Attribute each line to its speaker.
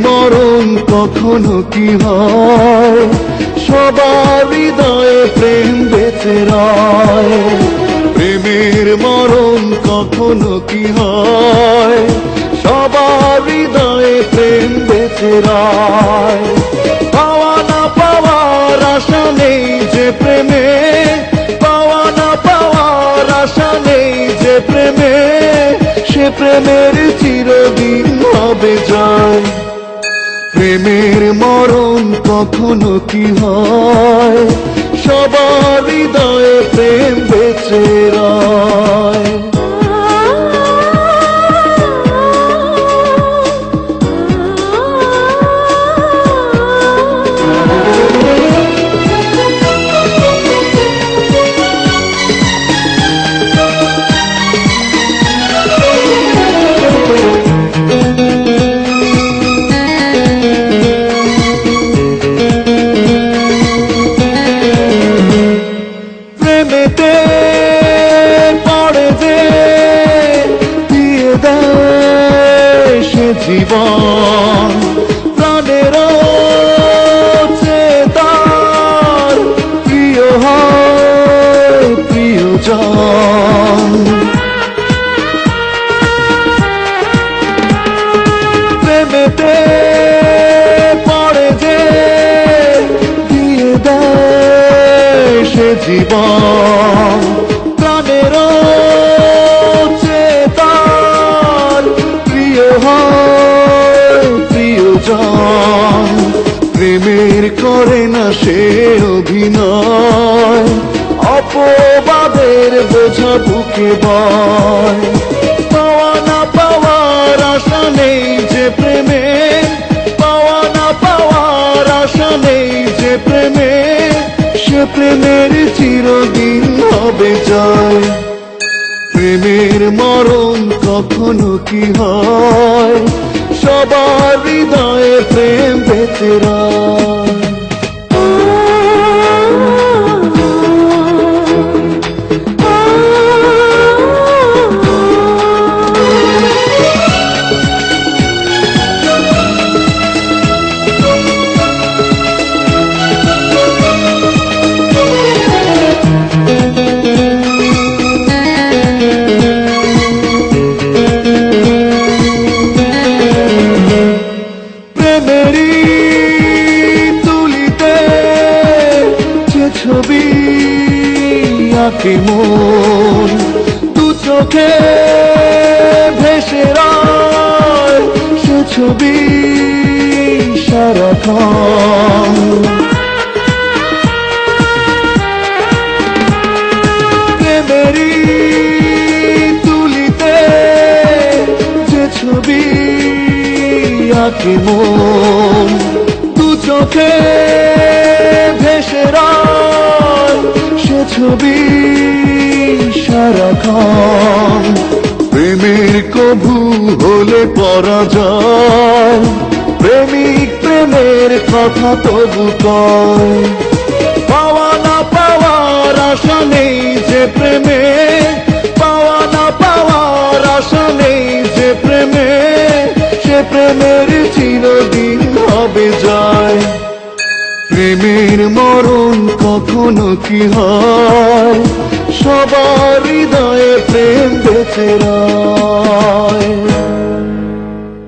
Speaker 1: মরণ কখনো কি হয়, সবার হৃদয়ে প্রেম বেঁচে রয়। প্রেমের মরণ কখনো কি হয়, সবার হৃদয়ে প্রেম বেঁচে রয়। পাওয়া না পাওয়ার আশা নেই যে প্রেমে, পাওয়া না পাওয়ার আশা নেই যে প্রেমে, সে প্রেমের চিরদিন হবে জয়। প্রেমের মরণ কখনো কি হয়, সবার হৃদয়ে প্রেম বেঁচে রয়। প্রেমেতে পড়ে যে দিয়ে দেয় সে জীবন, প্রাণের চেতার প্রিয় হয় প্রিয়জন। প্রেমেতে পড়ে যে দিয়ে দেয় সে জীবন, প্রাণের চেতন প্রিয় হয় প্রিয়জন। প্রেমের করে না সে অভিনয়, অপবাদের বোঝা বুকে বয়। পাওয়া না পাওয়ার আশা নেই যে প্রেমে, পাওয়া না পাওয়ার আশা নেই যে প্রেমে, সে প্রেমের চিরদিন হবে জয়। প্রেমের মরণ কখনো কি হয়, সবার হৃদয়ে প্রেম বেঁচে রয়। প্রেমেরই তুলিতে যে ছবি আঁকে মন, দু চোখে ভেসে রয় সে ছবি সারাক্ষণ। প্রেমেরই তুলিতে যে ছবি আঁকে মন, দু চোখে ভেসে রয় সে ছবি সারাক্ষণ। প্রেমের কভু হলে পরাজয়, প্রেমিক প্রেমের কথা তবু কয়। পাওয়া না পাওয়ার আশা নেই যে প্রেমে, পাওয়া না পাওয়ার আশা নেই যে প্রেমে, সে প্রেমের চিরদিন হবে জয়। প্রেমের মরণ কখনো কি হয়, সবার হৃদয়ে প্রেম বেঁচে রয়।